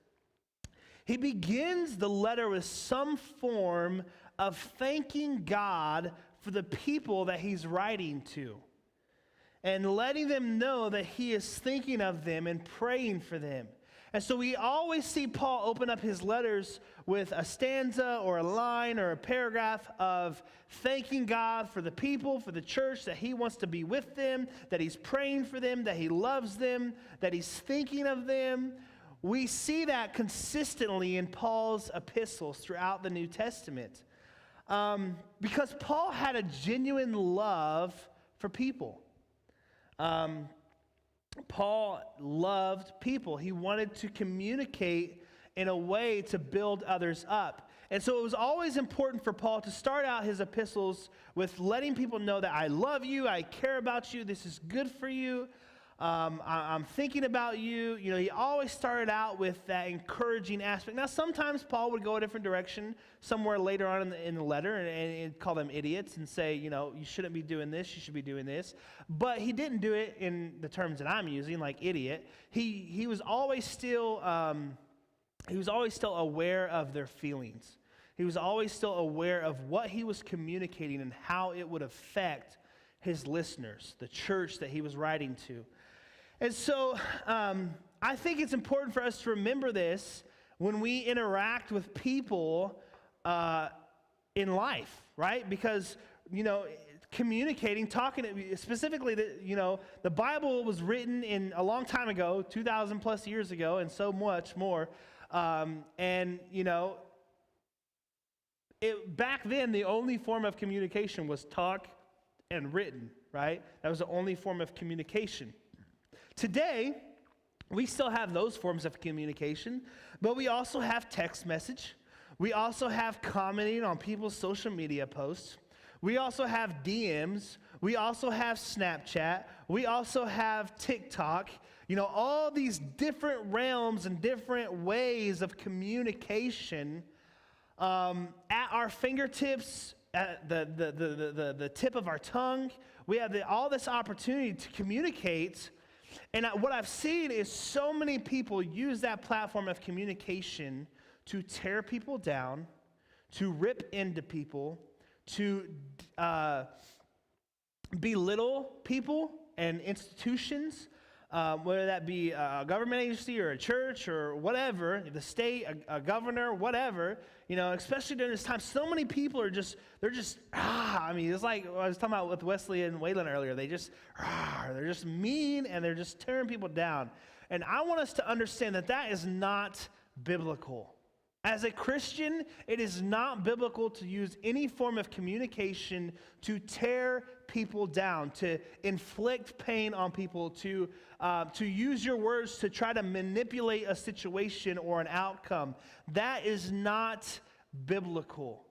he begins the letter with some form of thanking God for the people that he's writing to, and letting them know that he is thinking of them and praying for them. And so we always see Paul open up his letters with a stanza or a line or a paragraph of thanking God for the people, for the church, that he wants to be with them, that he's praying for them, that he loves them, that he's thinking of them. We see that consistently in Paul's epistles throughout the New Testament, because Paul had a genuine love for people. Paul loved people. He wanted to communicate in a way to build others up. And so it was always important for Paul to start out his epistles with letting people know that I love you, I care about you, this is good for you. I'm thinking about you. You know, he always started out with that encouraging aspect. Now, sometimes Paul would go a different direction somewhere later on in the letter and call them idiots and say, you know, you shouldn't be doing this, you should be doing this. But he didn't do it in the terms that I'm using, like idiot. He was always still aware of their feelings. He was always still aware of what he was communicating and how it would affect his listeners, the church that he was writing to. And so I think it's important for us to remember this when we interact with people in life, right? Because, you know, communicating, talking, specifically, the Bible was written in a long time ago, 2,000 plus years ago, and so much more. And, you know, back then, the only form of communication was talk and written, right? That was the only form of communication. Today, we still have those forms of communication, but we also have text message. We also have commenting on people's social media posts. We also have DMs. We also have Snapchat. We also have TikTok. You know, all these different realms and different ways of communication at our fingertips, at the tip of our tongue. We have all this opportunity to communicate. And what I've seen is so many people use that platform of communication to tear people down, to rip into people, to belittle people and institutions, whether that be a government agency or a church or whatever, the state, a governor, whatever, you know, especially during this time, so many people are I mean, it's like I was talking about with Wesley and Waylon earlier. They're just mean and they're just tearing people down. And I want us to understand that is not biblical. As a Christian, it is not biblical to use any form of communication to tear people down, to inflict pain on people, to use your words to try to manipulate a situation or an outcome. That is not biblical.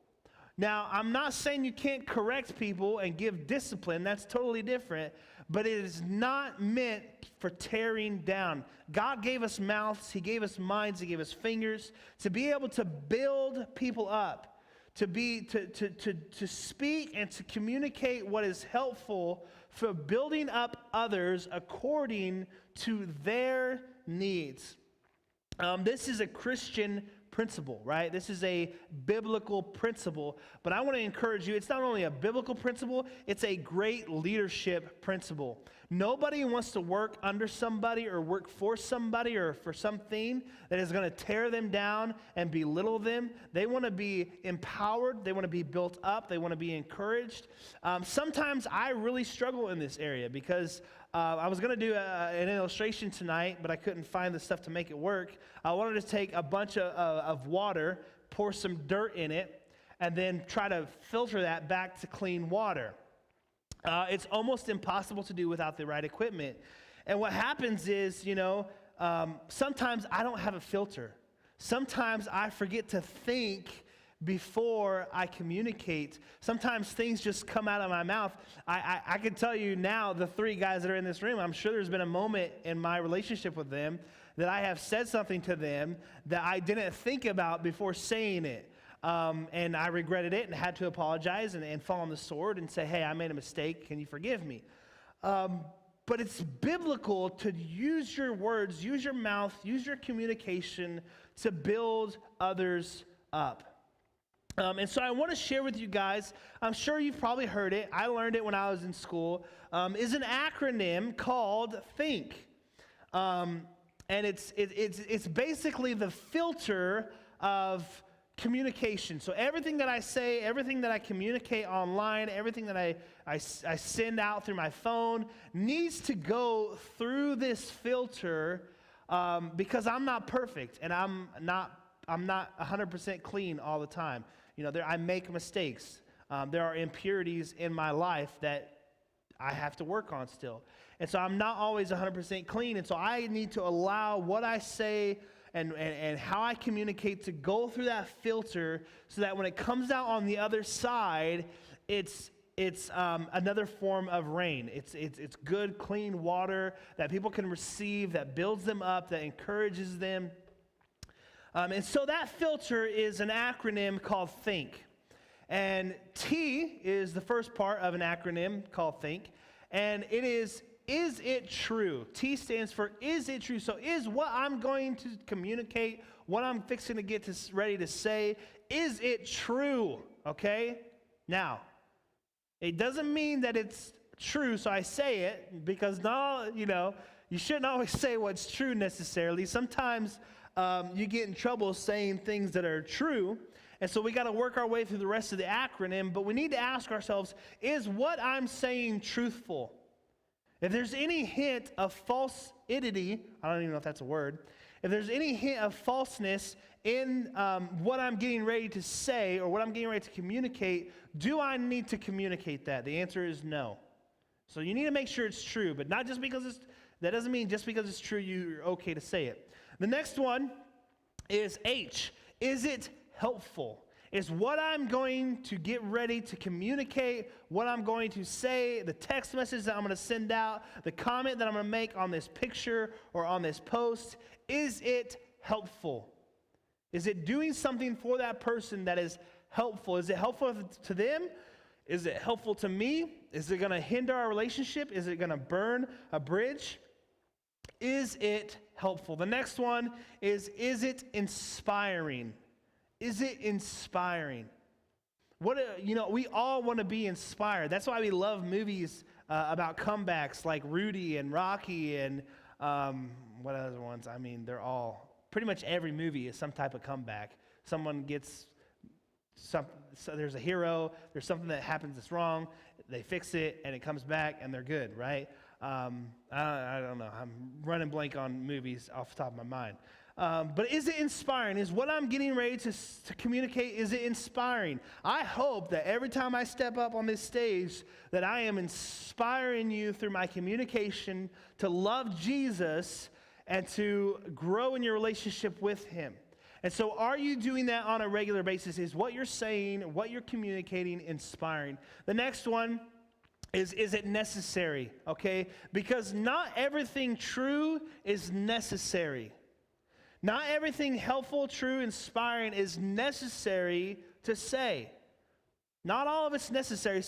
Now, I'm not saying you can't correct people and give discipline. That's totally different. But it is not meant for tearing down. God gave us mouths. He gave us minds. He gave us fingers to be able to build people up, to speak and to communicate what is helpful for building up others according to their needs. This is a Christian principle, right? This is a biblical principle, but I want to encourage you, it's not only a biblical principle, it's a great leadership principle. Nobody wants to work under somebody or work for somebody or for something that is going to tear them down and belittle them. They want to be empowered. They want to be built up. They want to be encouraged. Sometimes I really struggle in this area because I was going to do an illustration tonight, but I couldn't find the stuff to make it work. I wanted to take a bunch of water, pour some dirt in it, and then try to filter that back to clean water. It's almost impossible to do without the right equipment. And what happens is, sometimes I don't have a filter. Sometimes I forget to think before I communicate. Sometimes things just come out of my mouth. I can tell you now, the three guys that are in this room, I'm sure there's been a moment in my relationship with them that I have said something to them that I didn't think about before saying it. And I regretted it and had to apologize and fall on the sword and say, hey, I made a mistake. Can you forgive me? But it's biblical to use your words, use your mouth, use your communication to build others up. And so I want to share with you guys, I'm sure you've probably heard it, I learned it when I was in school, is an acronym called THINK. And it's basically the filter of communication. So everything that I say, everything that I communicate online, everything that I send out through my phone needs to go through this filter because I'm not perfect and I'm not 100% clean all the time. I make mistakes. There are impurities in my life that I have to work on still. And so I'm not always 100% clean. And so I need to allow what I say and how I communicate to go through that filter so that when it comes out on the other side, it's It's another form of rain. It's good, clean water that people can receive, that builds them up, that encourages them. And so that filter is an acronym called THINK. And T is the first part of an acronym called THINK. And it is it true? T stands for is it true? So is what I'm going to communicate, what I'm fixing to get ready to say, is it true? Okay? Now, it doesn't mean that it's true, so I say it, because you shouldn't always say what's true necessarily. Sometimes you get in trouble saying things that are true, and so we got to work our way through the rest of the acronym, but we need to ask ourselves, is what I'm saying truthful? If there's any hint of falsity, I don't even know if that's a word, if there's any hint of falseness in what I'm getting ready to say or what I'm getting ready to communicate, do I need to communicate that? The answer is no. So you need to make sure it's true, but not just because that doesn't mean just because it's true you're okay to say it. The next one is H. Is it helpful? Is what I'm going to get ready to communicate, what I'm going to say, the text message that I'm going to send out, the comment that I'm going to make on this picture or on this post, is it helpful? Is it doing something for that person that is helpful? Is it helpful to them? Is it helpful to me? Is it going to hinder our relationship? Is it going to burn a bridge? Is it helpful? The next one is it inspiring? Is it inspiring? We all want to be inspired. That's why we love movies about comebacks like Rudy and Rocky and what other ones? I mean, they're all, pretty much every movie is some type of comeback. Someone gets so there's a hero, there's something that happens that's wrong, they fix it, and it comes back, and they're good, right? I don't know. I'm running blank on movies off the top of my mind. But is it inspiring? Is what I'm getting ready to communicate, is it inspiring? I hope that every time I step up on this stage that I am inspiring you through my communication to love Jesus and to grow in your relationship with him. And so are you doing that on a regular basis? Is what you're saying, what you're communicating inspiring? The next one is it necessary? Okay? Because not everything true is necessary. Not everything helpful, true, inspiring is necessary to say. Not all of it's necessary.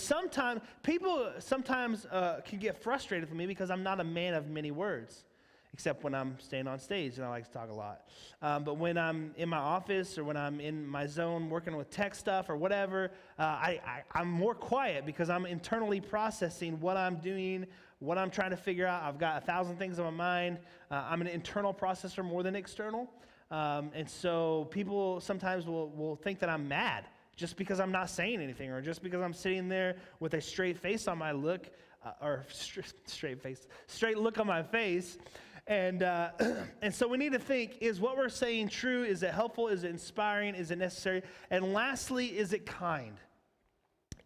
People sometimes can get frustrated with me because I'm not a man of many words, except when I'm staying on stage and I like to talk a lot. But when I'm in my office or when I'm in my zone working with tech stuff or whatever, I'm more quiet because I'm internally processing what I'm doing, what I'm trying to figure out. I've got 1,000 things on my mind. I'm an internal processor more than external. And so people sometimes will think that I'm mad just because I'm not saying anything or just because I'm sitting there with a straight face on my look, straight look on my face. And so we need to think, is what we're saying true? Is it helpful? Is it inspiring? Is it necessary? And lastly, is it kind?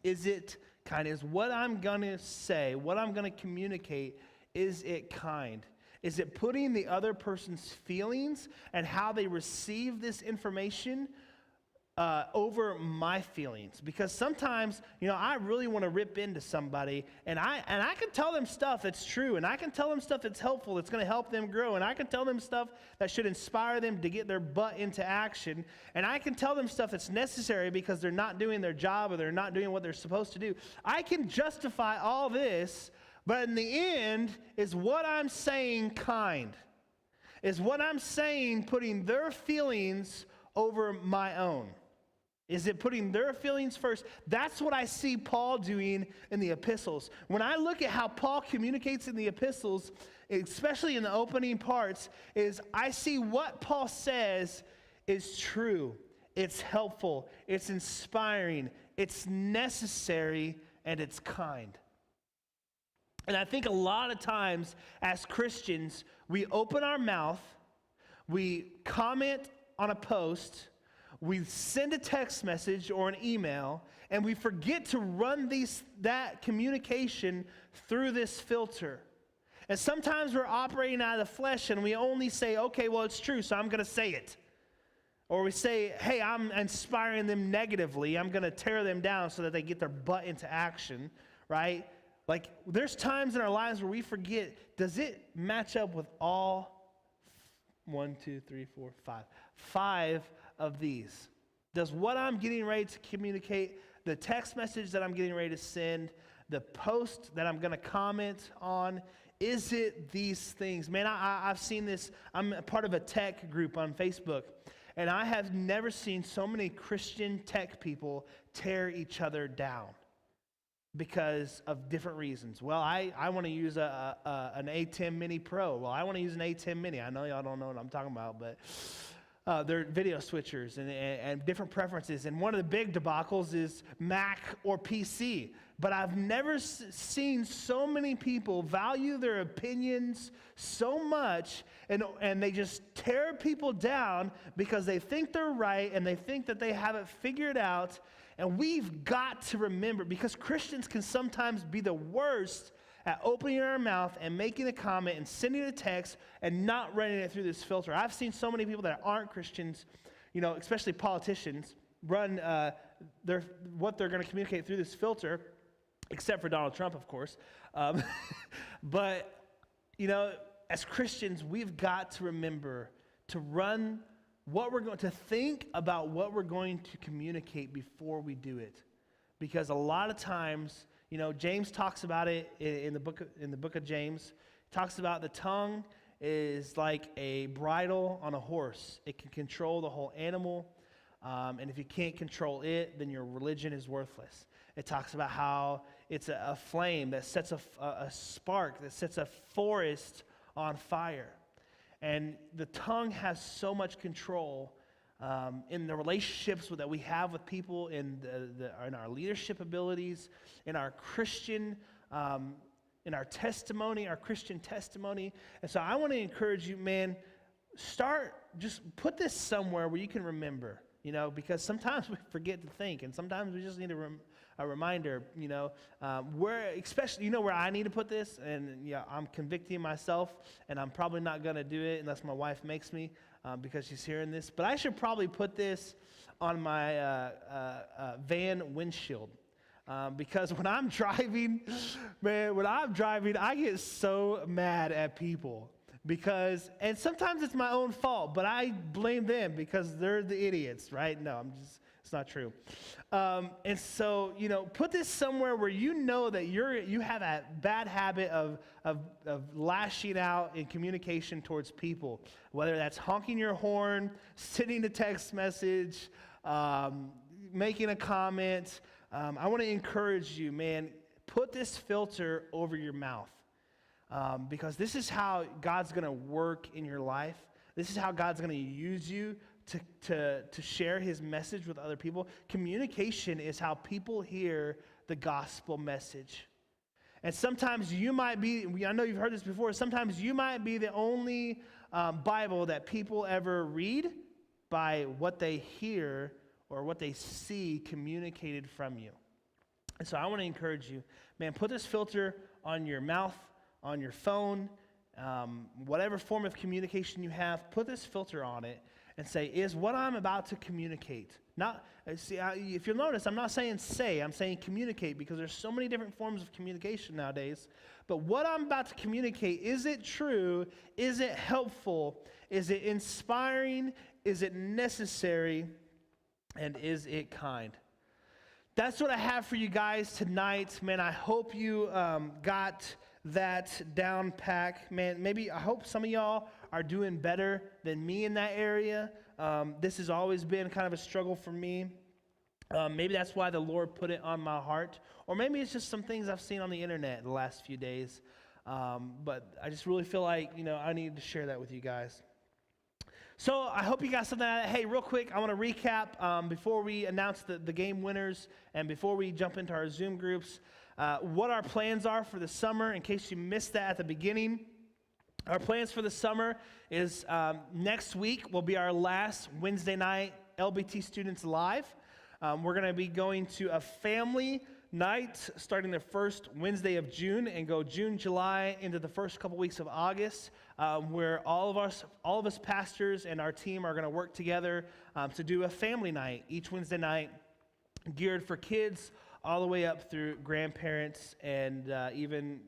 Is it kind? Is what I'm going to say, what I'm going to communicate, is it kind? Is it putting the other person's feelings and how they receive this information over my feelings? Because sometimes, I really want to rip into somebody, and I can tell them stuff that's true, and I can tell them stuff that's helpful, that's going to help them grow, and I can tell them stuff that should inspire them to get their butt into action, and I can tell them stuff that's necessary because they're not doing their job or they're not doing what they're supposed to do. I can justify all this, but in the end, is what I'm saying kind? Is what I'm saying putting their feelings over my own? Is it putting their feelings first? That's what I see Paul doing in the epistles. When I look at how Paul communicates in the epistles, especially in the opening parts, is I see what Paul says is true. It's helpful. It's inspiring. It's necessary. And it's kind. And I think a lot of times as Christians, we open our mouth, we comment on a post, we send a text message or an email, and we forget to run that communication through this filter. And sometimes we're operating out of the flesh and we only say, okay, well, it's true, so I'm going to say it. Or we say, hey, I'm inspiring them negatively. I'm going to tear them down so that they get their butt into action, right? Like, there's times in our lives where we forget, does it match up with all 1, 2, 3, 4, 5? 5 of these. Does what I'm getting ready to communicate, the text message that I'm getting ready to send, the post that I'm going to comment on, is it these things? Man, I've seen this. I'm a part of a tech group on Facebook, and I have never seen so many Christian tech people tear each other down because of different reasons. Well, I want to use an A10 Mini Pro. Well, I want to use an A10 Mini. I know y'all don't know what I'm talking about, but they're video switchers and different preferences. And one of the big debacles is Mac or PC. But I've never seen so many people value their opinions so much, and they just tear people down because they think they're right and they think that they have it figured out. And we've got to remember, because Christians can sometimes be the worst at opening our mouth and making a comment and sending a text and not running it through this filter. I've seen so many people that aren't Christians, especially politicians, run what they're going to communicate through this filter, except for Donald Trump, of course. But, as Christians, we've got to remember to run what we're going to think about what we're going to communicate before we do it. Because a lot of times, James talks about it in the book of James. He talks about the tongue is like a bridle on a horse. It can control the whole animal. And if you can't control it, then your religion is worthless. It talks about how it's a flame that sets a spark, that sets a forest on fire. And the tongue has so much control in the relationships that we have with people, in our leadership abilities, in our Christian, in our testimony, our Christian testimony. And so I want to encourage you, man, just put this somewhere where you can remember, because sometimes we forget to think, and sometimes we just need a reminder, where, especially, where I need to put this, and I'm convicting myself, and I'm probably not going to do it unless my wife makes me, because she's hearing this, but I should probably put this on my van windshield, because when I'm driving, I get so mad at people. And sometimes it's my own fault, but I blame them because they're the idiots, right? No, it's not true. And so, put this somewhere where that you have a bad habit of lashing out in communication towards people, whether that's honking your horn, sending a text message, making a comment. I want to encourage you, man, put this filter over your mouth. Because this is how God's going to work in your life. This is how God's going to use you to share his message with other people. Communication is how people hear the gospel message. And sometimes you might be, I know you've heard this before, sometimes you might be the only Bible that people ever read by what they hear or what they see communicated from you. And so I want to encourage you, man, put this filter on your mouth, on your phone, whatever form of communication you have, put this filter on it and say, is what I'm about to communicate. If you'll notice, I'm not saying say, I'm saying communicate, because there's so many different forms of communication nowadays. But what I'm about to communicate, is it true? Is it helpful? Is it inspiring? Is it necessary? And is it kind? That's what I have for you guys tonight. Man, I hope you got that down pack. Man, I hope some of y'all are doing better than me in that area. This has always been kind of a struggle for me. Maybe that's why the Lord put it on my heart. Or maybe it's just some things I've seen on the internet the last few days. But I just really feel like, I need to share that with you guys. So I hope you got something out of that. Hey, real quick, I want to recap before we announce the game winners and before we jump into our Zoom groups. What our plans are for the summer, in case you missed that at the beginning. Our plans for the summer is next week will be our last Wednesday night LBT Students Live. We're going to be going to a family night, starting the first Wednesday of June, and go June, July, into the first couple weeks of August, where all of us pastors and our team are going to work together to do a family night each Wednesday night, geared for kids all the way up through grandparents and even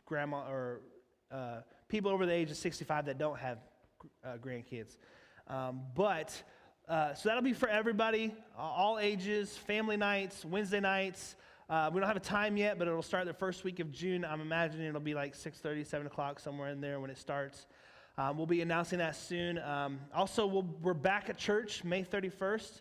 grandma or people over the age of 65 that don't have grandkids. So that'll be for everybody, all ages, family nights, Wednesday nights. We don't have a time yet, but it'll start the first week of June. I'm imagining it'll be like 6:30, 7 o'clock, somewhere in there when it starts. We'll be announcing that soon. Also, we're back at church May 31st,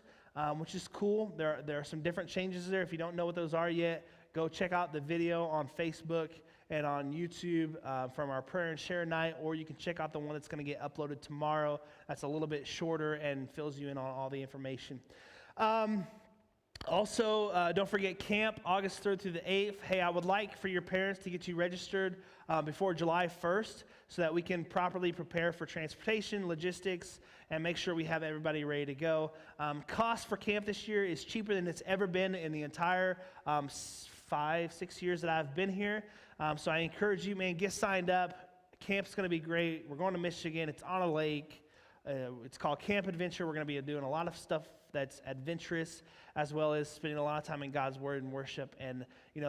which is cool. There are some different changes there. If you don't know what those are yet, go check out the video on Facebook and on YouTube from our prayer and share night, or you can check out the one that's going to get uploaded tomorrow. That's a little bit shorter and fills you in on all the information. Also, don't forget camp, August 3rd through the 8th. Hey, I would like for your parents to get you registered before July 1st so that we can properly prepare for transportation, logistics, and make sure we have everybody ready to go. Cost for camp this year is cheaper than it's ever been in the entire 5-6 years that I've been here. So I encourage you, man, get signed up. Camp's going to be great. We're going to Michigan. It's on a lake. It's called Camp Adventure. We're going to be doing a lot of stuff that's adventurous, as well as spending a lot of time in God's Word and worship. And,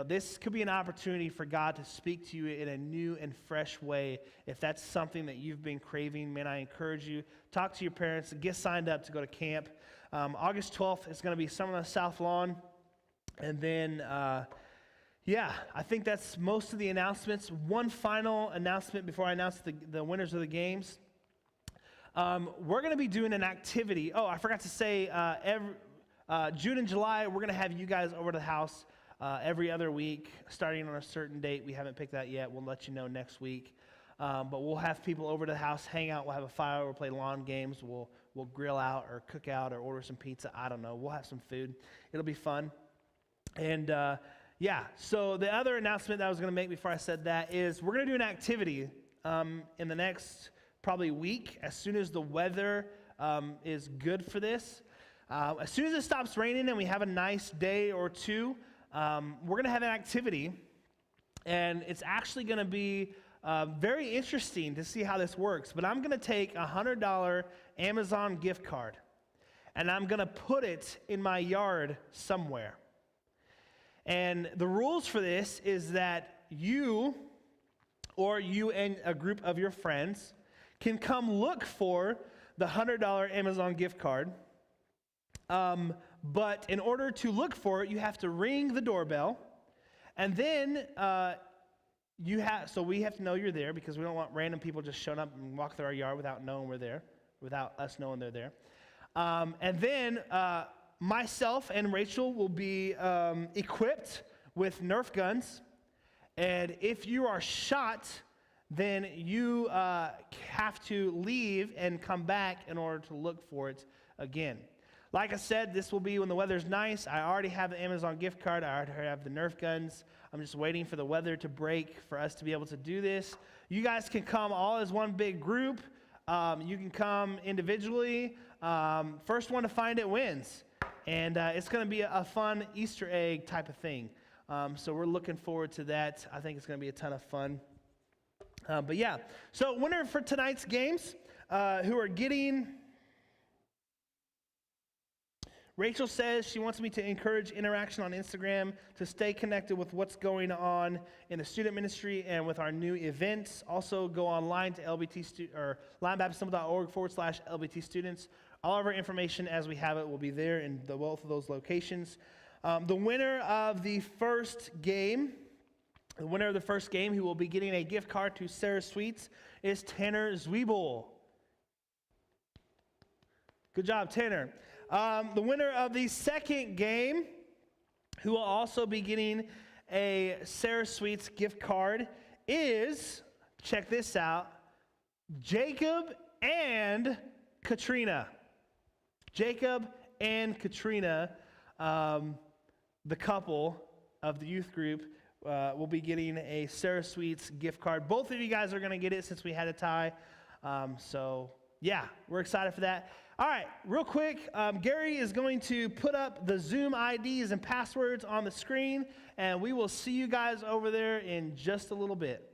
this could be an opportunity for God to speak to you in a new and fresh way. If that's something that you've been craving, man, I encourage you, talk to your parents, get signed up to go to camp. August 12th is going to be Summer on the South Lawn. And then, I think that's most of the announcements. One final announcement before I announce the winners of the games. We're going to be doing an activity. Oh, I forgot to say, June and July, we're going to have you guys over to the house every other week, starting on a certain date. We haven't picked that yet. We'll let you know next week. But we'll have people over to the house, hang out. We'll have a fire. We'll play lawn games. We'll grill out or cook out or order some pizza. I don't know. We'll have some food. It'll be fun. And so the other announcement that I was going to make before I said that is we're going to do an activity in the next probably week, as soon as the weather is good for this. As soon as it stops raining and we have a nice day or two, we're going to have an activity, and it's actually going to be very interesting to see how this works. But I'm going to take a $100 Amazon gift card, and I'm going to put it in my yard somewhere. And the rules for this is that you and a group of your friends can come look for the $100 Amazon gift card. But in order to look for it, you have to ring the doorbell. And then we have to know you're there, because we don't want random people just showing up and walk through our yard without knowing we're there, without us knowing they're there. And then myself and Rachel will be equipped with Nerf guns. And if you are shot, then you have to leave and come back in order to look for it again. Like I said, this will be when the weather's nice. I already have the Amazon gift card. I already have the Nerf guns. I'm just waiting for the weather to break for us to be able to do this. You guys can come all as one big group. You can come individually. First one to find it wins. And it's going to be a fun Easter egg type of thing. So we're looking forward to that. I think it's going to be a ton of fun. So winner for tonight's games, who are getting... Rachel says she wants me to encourage interaction on Instagram to stay connected with what's going on in the student ministry and with our new events. Also, go online to linebaptistemple.org/LBT Students. All of our information as we have it will be there in both of those locations. The winner of the first game, who will be getting a gift card to Sarah's Sweets, is Tanner Zwiebel. Good job, Tanner. The winner of the second game, who will also be getting a Sarah Sweets gift card, is, check this out, Jacob and Katrina. Jacob and Katrina, the couple of the youth group, will be getting a Sarah Sweets gift card. Both of you guys are going to get it since we had a tie. We're excited for that. All right, real quick, Gary is going to put up the Zoom IDs and passwords on the screen, and we will see you guys over there in just a little bit.